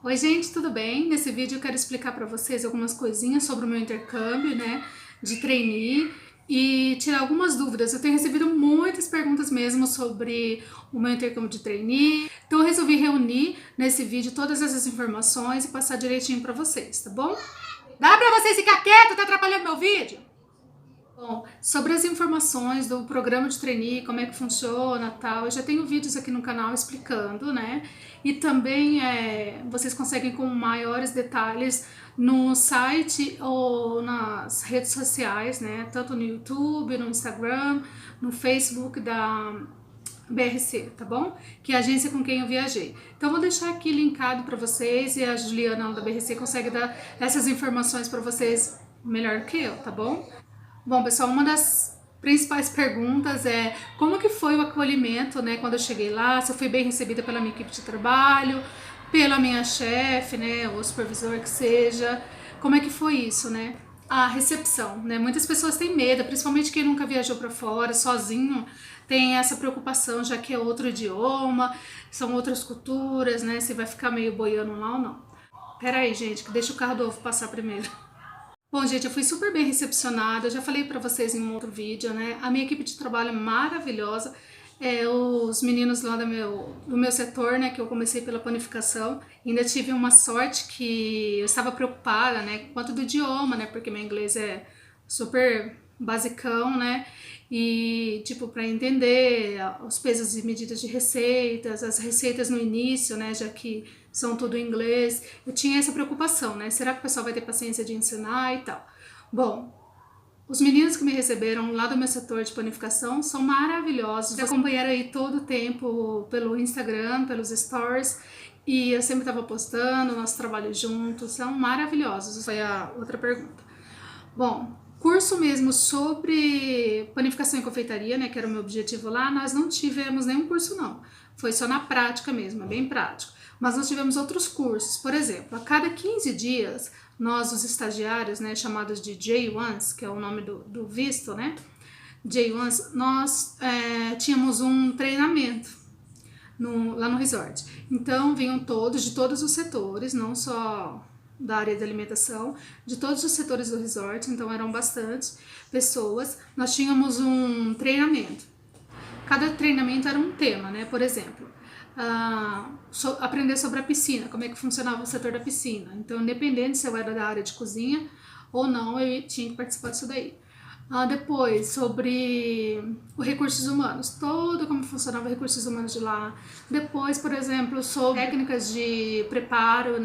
Oi gente, tudo bem? Nesse vídeo eu quero explicar para vocês algumas coisinhas sobre o meu intercâmbio, de trainee e tirar algumas dúvidas. Eu tenho recebido muitas perguntas mesmo sobre o meu intercâmbio de trainee, então eu resolvi reunir nesse vídeo todas essas informações e passar direitinho para vocês, tá bom? Dá para vocês ficar quieto, tá atrapalhando meu vídeo? Bom, sobre as informações do programa de trainee, como é que funciona, tal, eu já tenho vídeos aqui no canal explicando, E também vocês conseguem com maiores detalhes no site ou nas redes sociais, Tanto no YouTube, no Instagram, no Facebook da BRC, tá bom? Que é a agência com quem eu viajei. Então vou deixar aqui linkado para vocês e a Juliana da BRC consegue dar essas informações para vocês melhor que eu, tá bom? Bom, pessoal, uma das principais perguntas é como que foi o acolhimento, quando eu cheguei lá, se eu fui bem recebida pela minha equipe de trabalho, pela minha chefe, ou supervisor que seja, como é que foi isso, A recepção, Muitas pessoas têm medo, principalmente quem nunca viajou para fora, sozinho, tem essa preocupação, já que é outro idioma, são outras culturas, Se vai ficar meio boiando lá ou não. Pera aí, gente, que deixa o carro do ovo passar primeiro. Bom, gente, eu fui super bem recepcionada, eu já falei pra vocês em um outro vídeo, A minha equipe de trabalho é maravilhosa, os meninos lá do meu setor, que eu comecei pela panificação, ainda tive uma sorte que eu estava preocupada, quanto do idioma, porque meu inglês é super basicão, E, tipo, para entender os pesos e medidas de receitas, as receitas no início, já que são tudo em inglês, eu tinha essa preocupação, Será que o pessoal vai ter paciência de ensinar e tal? Bom, os meninos que me receberam lá do meu setor de panificação são maravilhosos, me acompanharam aí todo o tempo pelo Instagram, pelos stories, e eu sempre estava postando nosso trabalho juntos, são maravilhosos. Foi a outra pergunta. Bom, curso mesmo sobre panificação e confeitaria, que era o meu objetivo lá, nós não tivemos nenhum curso não, foi só na prática mesmo, é bem prático. Mas nós tivemos outros cursos, por exemplo, a cada 15 dias, nós os estagiários, chamados de J1s, que é o nome do visto, J1s, nós tínhamos um treinamento lá no resort. Então vinham todos, de todos os setores, não só da área de alimentação, de todos os setores do resort, então eram bastantes pessoas. Nós tínhamos um treinamento. Cada treinamento era um tema, Por exemplo, aprender sobre a piscina, como é que funcionava o setor da piscina. Então, independente se eu era da área de cozinha ou não, eu tinha que participar disso daí. Depois, sobre os recursos humanos, como funcionava os recursos humanos de lá. Depois, por exemplo, sobre técnicas de preparo,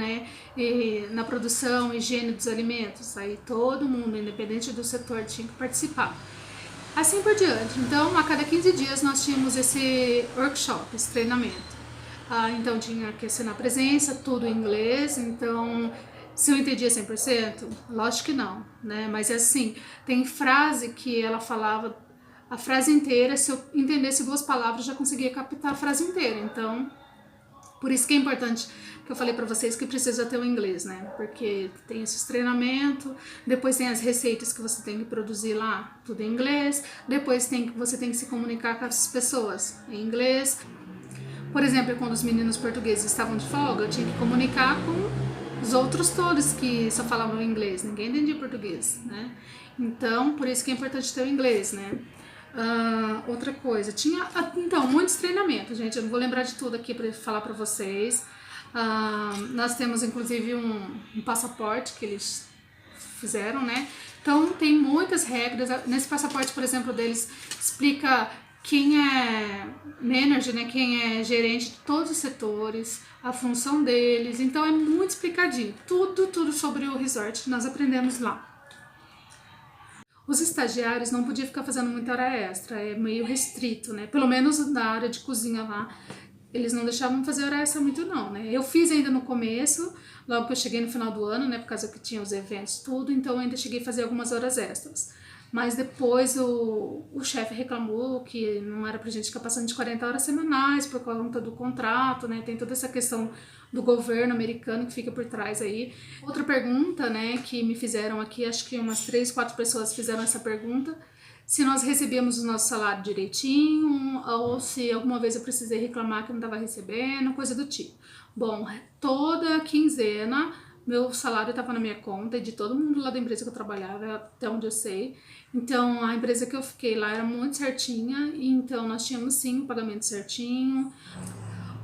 e na produção, higiene dos alimentos. Aí todo mundo, independente do setor, tinha que participar. Assim por diante. Então, a cada 15 dias nós tínhamos esse workshop, esse treinamento. Então, tinha que assinar presença, tudo em inglês. Então, se eu entendia 100%? Lógico que não, Mas é assim, tem frase que ela falava a frase inteira, se eu entendesse 2 palavras, já conseguia captar a frase inteira. Então, por isso que é importante que eu falei pra vocês que precisa ter o inglês, Porque tem esses treinamentos, depois tem as receitas que você tem que produzir lá, tudo em inglês, depois você tem que se comunicar com as pessoas em inglês. Por exemplo, quando os meninos portugueses estavam de folga, eu tinha que comunicar com os outros todos que só falavam inglês, ninguém entendia português, Então, por isso que é importante ter o inglês, outra coisa, tinha então muitos treinamentos, gente, eu não vou lembrar de tudo aqui para falar para vocês. Nós temos inclusive um passaporte que eles fizeram, Então tem muitas regras. Nesse passaporte, por exemplo, deles explica quem é manager, quem é gerente de todos os setores, a função deles. Então é muito explicadinho, tudo sobre o resort que nós aprendemos lá. Os estagiários não podiam ficar fazendo muita hora extra, é meio restrito, Pelo menos na área de cozinha lá, eles não deixavam fazer hora extra muito não, Eu fiz ainda no começo, logo que eu cheguei no final do ano, por causa que tinha os eventos, tudo, então eu ainda cheguei a fazer algumas horas extras. Mas depois o chefe reclamou que não era pra gente ficar passando de 40 horas semanais por conta do contrato, Tem toda essa questão do governo americano que fica por trás aí. Outra pergunta, que me fizeram aqui, acho que umas 3, 4 pessoas fizeram essa pergunta, se nós recebíamos o nosso salário direitinho, ou se alguma vez eu precisei reclamar que eu não estava recebendo, coisa do tipo. Bom, toda quinzena meu salário estava na minha conta e de todo mundo lá da empresa que eu trabalhava, até onde eu sei. Então, a empresa que eu fiquei lá era muito certinha, então nós tínhamos sim o pagamento certinho.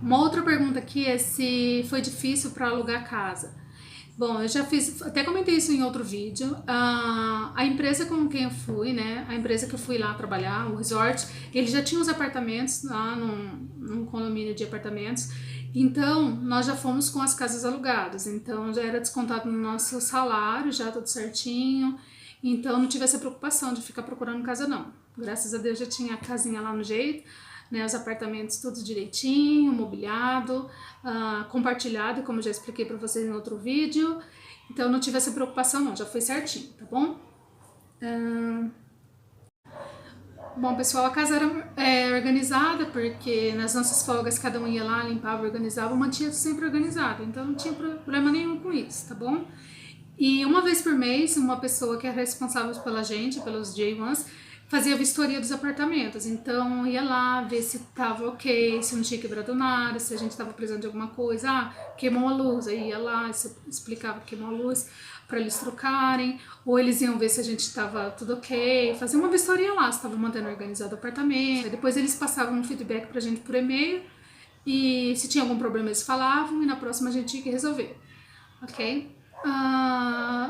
Uma outra pergunta aqui é se foi difícil para alugar casa. Bom, eu já fiz, até comentei isso em outro vídeo. A empresa com quem eu fui, né? A empresa que eu fui lá trabalhar, o resort, ele já tinha os apartamentos lá num condomínio de apartamentos. Então, nós já fomos com as casas alugadas. Então, já era descontado no nosso salário, já tudo certinho. Então, não tive essa preocupação de ficar procurando casa, não. Graças a Deus já tinha a casinha lá no jeito, né, os apartamentos todos direitinho, mobiliado, compartilhado, como eu já expliquei para vocês em outro vídeo. Então não tive essa preocupação não, já foi certinho, tá bom? Bom, pessoal, a casa era organizada porque nas nossas folgas cada um ia lá, limpava, organizava, mantinha sempre organizado, então não tinha problema nenhum com isso, tá bom? E uma vez por mês, uma pessoa que é responsável pela gente, pelos J1s, fazia a vistoria dos apartamentos. Então ia lá ver se tava ok, se não tinha quebrado nada, se a gente tava precisando de alguma coisa. Queimou a luz, aí ia lá, explicava que queimou a luz para eles trocarem, ou eles iam ver se a gente tava tudo ok, fazia uma vistoria lá, se tava mantendo organizado o apartamento. Depois eles passavam um feedback pra gente por e-mail e se tinha algum problema eles falavam e na próxima a gente tinha que resolver, ok?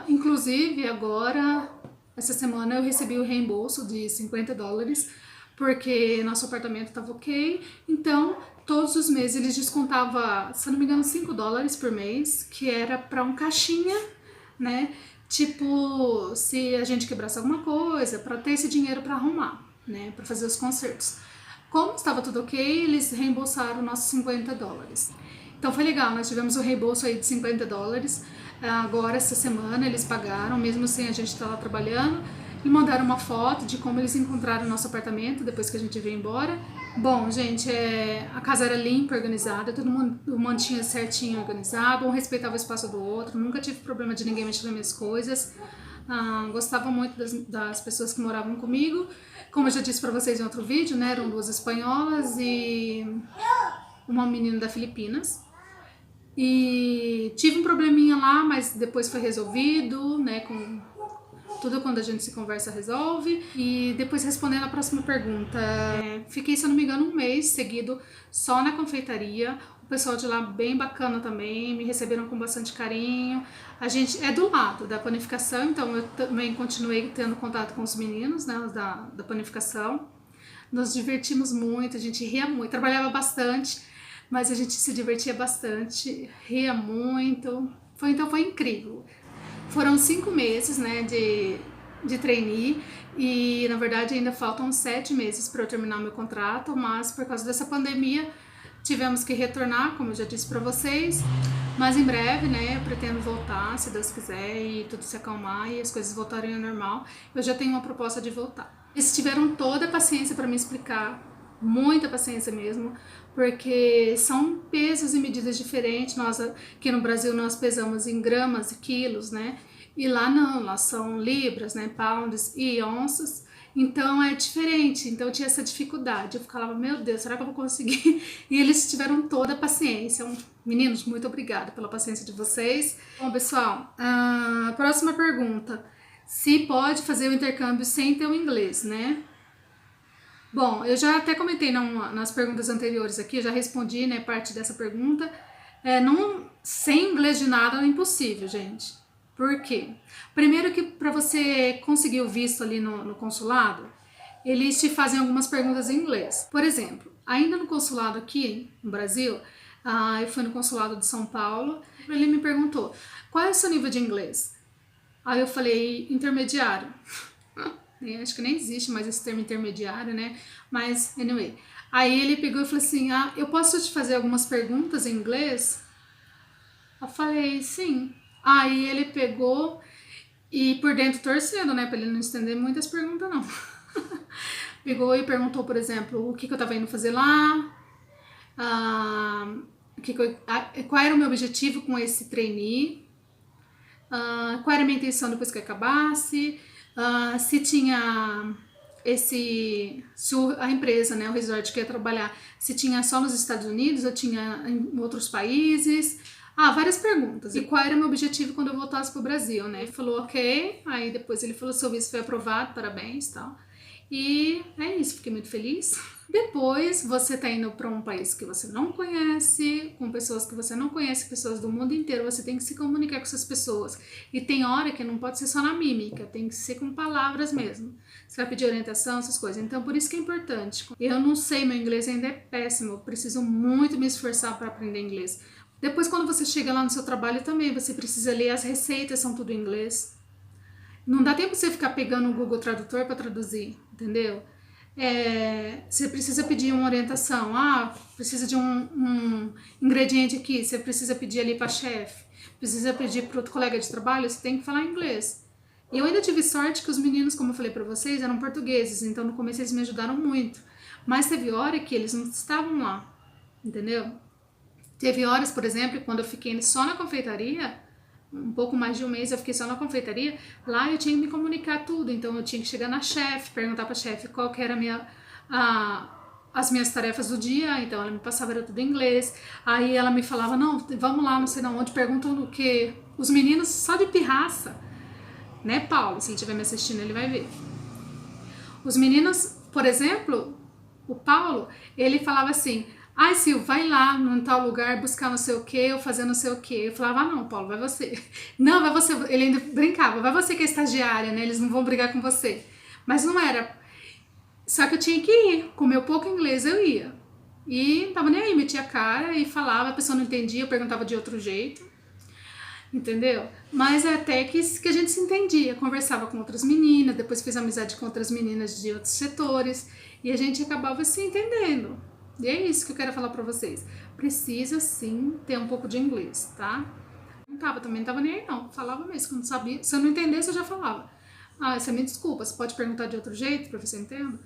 Inclusive agora, essa semana eu recebi o reembolso de $50 porque nosso apartamento estava ok. Então todos os meses eles descontavam, se eu não me engano, $5 por mês, que era para um caixinha, né? Tipo, se a gente quebrasse alguma coisa, para ter esse dinheiro para arrumar, né? Para fazer os consertos. Como estava tudo ok, eles reembolsaram nossos $50. Então foi legal, nós tivemos o reembolso aí de $50. Agora, essa semana, eles pagaram, mesmo sem a gente estar lá trabalhando, e mandaram uma foto de como eles encontraram o nosso apartamento depois que a gente veio embora. Bom, gente, a casa era limpa, organizada, todo mundo mantinha certinho organizado, um respeitava o espaço do outro, nunca tive problema de ninguém mexer nas minhas coisas. Gostava muito das pessoas que moravam comigo. Como eu já disse pra vocês em outro vídeo, né, eram 2 espanholas e uma menina da Filipinas. E tive um probleminha lá, mas depois foi resolvido, né, com tudo quando a gente se conversa resolve. E depois respondendo a próxima pergunta, fiquei, se eu não me engano, um mês seguido só na confeitaria. O pessoal de lá bem bacana também, me receberam com bastante carinho. A gente é do lado da panificação, então eu também continuei tendo contato com os meninos, né, da panificação. Nos divertimos muito, a gente ria muito, trabalhava bastante, mas a gente se divertia bastante, ria muito, então foi incrível. Foram 5 meses, né, de trainee e na verdade ainda faltam 7 meses para eu terminar meu contrato, mas por causa dessa pandemia tivemos que retornar, como eu já disse para vocês, mas em breve, né, eu pretendo voltar, se Deus quiser, e tudo se acalmar e as coisas voltarem ao normal. Eu já tenho uma proposta de voltar. Eles tiveram toda a paciência para me explicar, muita paciência mesmo, porque são pesos e medidas diferentes. Nós aqui no Brasil nós pesamos em gramas e quilos, né? E lá não, lá são libras, né? Pounds e onças. Então é diferente, então eu tinha essa dificuldade. Eu ficava, meu Deus, será que eu vou conseguir? E eles tiveram toda a paciência. Meninos, muito obrigada pela paciência de vocês. Bom, pessoal, a próxima pergunta. Se pode fazer o intercâmbio sem ter o inglês, né? Bom, eu já até comentei nas perguntas anteriores aqui, eu já respondi, né, parte dessa pergunta. Sem inglês de nada é impossível, gente. Por quê? Primeiro que para você conseguir o visto ali no consulado, eles te fazem algumas perguntas em inglês. Por exemplo, ainda no consulado aqui no Brasil, eu fui no consulado de São Paulo, ele me perguntou, qual é o seu nível de inglês? Aí eu falei, intermediário. Acho que nem existe mais esse termo intermediário, né? Mas, anyway. Aí ele pegou e falou assim, eu posso te fazer algumas perguntas em inglês? Eu falei, sim. Aí ele pegou e por dentro torcendo, né? Pra ele não estender muitas perguntas, não. Pegou e perguntou, por exemplo, o que eu tava indo fazer lá, qual era o meu objetivo com esse trainee, qual era a minha intenção depois que acabasse, se tinha a empresa, né, o resort que eu ia trabalhar, se tinha só nos Estados Unidos ou tinha em outros países. Várias perguntas. E qual era o meu objetivo quando eu voltasse pro Brasil, né? Ele falou ok, aí depois ele falou seu visto foi aprovado, parabéns e tal. E é isso, fiquei muito feliz. Depois você tá indo para um país que você não conhece, com pessoas que você não conhece, pessoas do mundo inteiro, você tem que se comunicar com essas pessoas. E tem hora que não pode ser só na mímica, tem que ser com palavras mesmo. Você vai pedir orientação, essas coisas. Então por isso que é importante. Eu não sei, meu inglês ainda é péssimo, eu preciso muito me esforçar para aprender inglês. Depois quando você chega lá no seu trabalho também, você precisa ler as receitas, são tudo em inglês. Não dá tempo de você ficar pegando o Google Tradutor para traduzir, entendeu? Você precisa pedir uma orientação, precisa de um ingrediente aqui, você precisa pedir ali para chefe, precisa pedir para outro colega de trabalho, você tem que falar inglês. Eu ainda tive sorte que os meninos, como eu falei para vocês, eram portugueses, então no começo eles me ajudaram muito, mas teve hora que eles não estavam lá, entendeu? Teve horas, por exemplo, quando eu fiquei só na confeitaria, um pouco mais de um mês eu fiquei só na confeitaria, lá eu tinha que me comunicar tudo, então eu tinha que chegar na chefe, perguntar pra chefe qual que era as minhas tarefas do dia, então ela me passava, era tudo em inglês, aí ela me falava, não, vamos lá, não sei não onde, perguntam o que, os meninos só de pirraça, né, Paulo, se ele estiver me assistindo ele vai ver. Os meninos, por exemplo, o Paulo, ele falava assim, Sil, vai lá num tal lugar buscar não sei o que, ou fazer não sei o que. Eu falava, não, Paulo, vai você. Não, vai você. Ele ainda brincava, vai você que é estagiária, né? Eles não vão brigar com você. Mas não era. Só que eu tinha que ir. Com meu pouco inglês eu ia. E não tava nem aí, metia a cara e falava, a pessoa não entendia, eu perguntava de outro jeito. Entendeu? Mas até que a gente se entendia, conversava com outras meninas, depois fiz amizade com outras meninas de outros setores e a gente acabava se entendendo. E é isso que eu quero falar pra vocês. Precisa sim ter um pouco de inglês, tá? Também não tava nem aí não. Falava mesmo, quando sabia. Se eu não entendesse, eu já falava. Você me desculpa, você pode perguntar de outro jeito pra ver se eu entendo?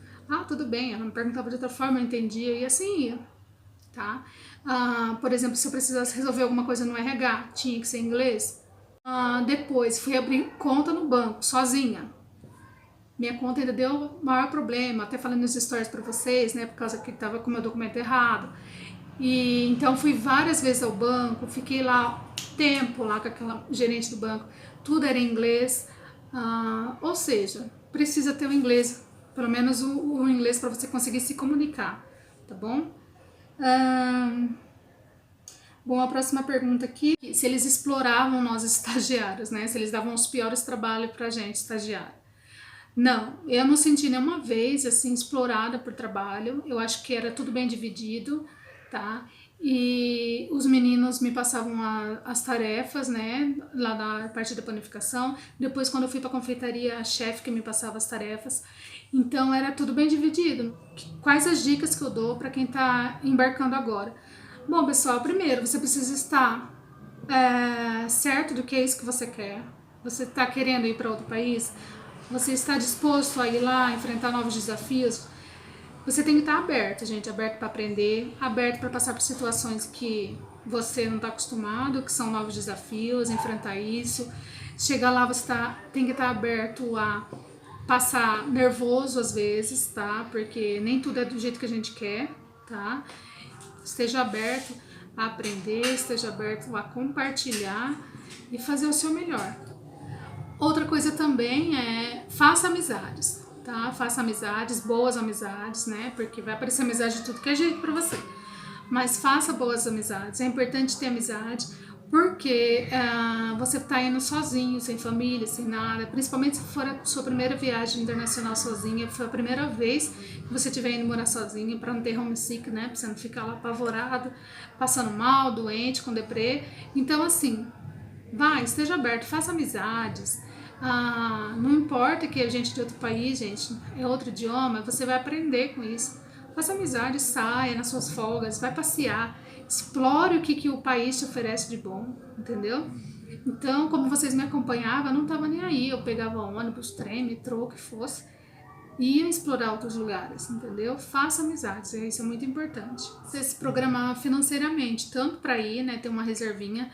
Tudo bem. Ela me perguntava de outra forma, eu entendia e assim ia, tá? Por exemplo, se eu precisasse resolver alguma coisa no RH, tinha que ser em inglês. Depois, fui abrir conta no banco, sozinha. Minha conta ainda deu maior problema, até falando nos stories pra vocês, né, por causa que tava com o meu documento errado. E então fui várias vezes ao banco, fiquei lá tempo lá com aquela gerente do banco, tudo era em inglês, ou seja, precisa ter o inglês, pelo menos o inglês para você conseguir se comunicar, tá bom? Bom, a próxima pergunta aqui, se eles exploravam nós estagiários, né, se eles davam os piores trabalhos pra gente, estagiário. Não, eu não senti nenhuma vez, assim, explorada por trabalho, eu acho que era tudo bem dividido, tá? E os meninos me passavam as tarefas, né, lá na parte da panificação, depois quando eu fui pra confeitaria, a chefe que me passava as tarefas, então era tudo bem dividido. Quais as dicas que eu dou pra quem tá embarcando agora? Bom, pessoal, primeiro, você precisa estar certo do que é isso que você quer, você tá querendo ir para outro país, você está disposto a ir lá, enfrentar novos desafios, você tem que estar aberto, gente, aberto para aprender, aberto para passar por situações que você não está acostumado, que são novos desafios, enfrentar isso. Chegar lá, você tem que estar aberto a passar nervoso às vezes, tá? Porque nem tudo é do jeito que a gente quer, tá? Esteja aberto a aprender, esteja aberto a compartilhar e fazer o seu melhor. Outra coisa também faça amizades, tá? Faça amizades, boas amizades, né? Porque vai aparecer amizade de tudo que é jeito pra você. Mas faça boas amizades. É importante ter amizade, porque você tá indo sozinho, sem família, sem nada. Principalmente se for a sua primeira viagem internacional sozinha, foi a primeira vez que você estiver indo morar sozinha, pra não ter homesick, né? Pra você não ficar lá apavorado, passando mal, doente, com deprê. Então, assim, esteja aberto, faça amizades. Não importa que a gente de outro país, gente, é outro idioma, você vai aprender com isso. Faça amizade, saia nas suas folgas, vai passear, explore o que o país te oferece de bom, entendeu? Então, como vocês me acompanhavam, eu não tava nem aí, eu pegava ônibus, trem, metrô, o que fosse, e ia explorar outros lugares, entendeu? Faça amizades, isso é muito importante. Você se programar financeiramente, tanto para ir, né, ter uma reservinha,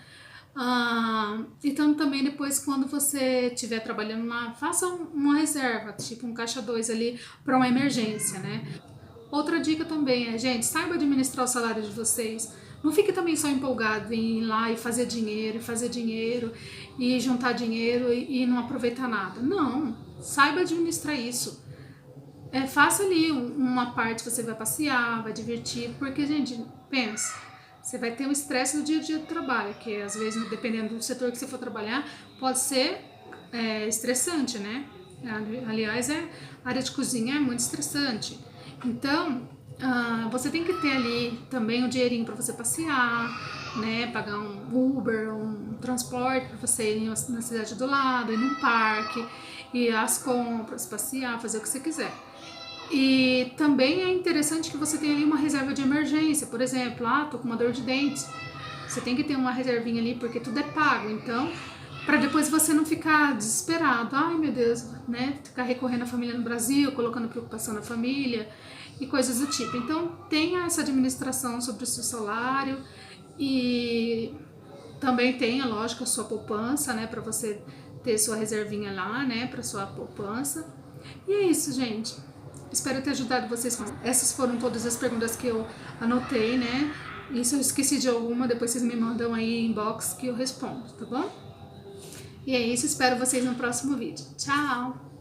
Então também depois quando você estiver trabalhando lá, faça uma reserva, tipo um caixa 2 ali para uma emergência, né? Outra dica também é, gente, saiba administrar o salário de vocês. Não fique também só empolgado em ir lá e fazer dinheiro, e juntar dinheiro e não aproveitar nada. Não, saiba administrar isso. Faça ali uma parte, você vai passear, vai divertir, porque, gente, pensa, você vai ter o estresse do dia a dia do trabalho, que às vezes, dependendo do setor que você for trabalhar, pode ser estressante, né? Aliás, a área de cozinha é muito estressante. Então, você tem que ter ali também um dinheirinho para você passear, né? Pagar um Uber, um transporte para você ir na cidade do lado, ir num parque, ir às compras, passear, fazer o que você quiser. E também é interessante que você tenha ali uma reserva de emergência, por exemplo, tô com uma dor de dente. Você tem que ter uma reservinha ali porque tudo é pago, então, para depois você não ficar desesperado. Ai, meu Deus, né? Ficar recorrendo à família no Brasil, colocando preocupação na família e coisas do tipo. Então, tenha essa administração sobre o seu salário e também tenha, lógico, a sua poupança, né, para você ter sua reservinha lá, né, para sua poupança. E é isso, gente. Espero ter ajudado vocês. Essas foram todas as perguntas que eu anotei, né? E se eu esqueci de alguma, depois vocês me mandam aí inbox que eu respondo, tá bom? E é isso, espero vocês no próximo vídeo. Tchau!